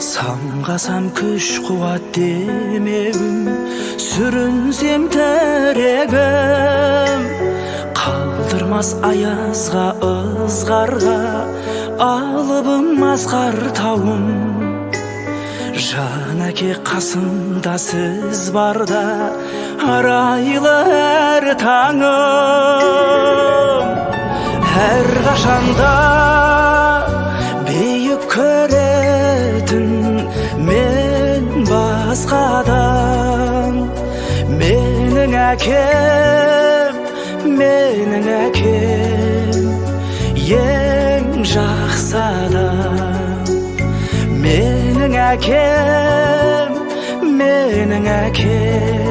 Самғасам күш қуат демеуім, сүрінсем тірегім, қалдырмас аязға ызғарға алыбым асқар тауым. Жан әке қасымда сіз барда, арайлы әр таңым. Әр қашанда биік көретін мен басқадан. Менің әкем, ең жақсы адам. Менің әкем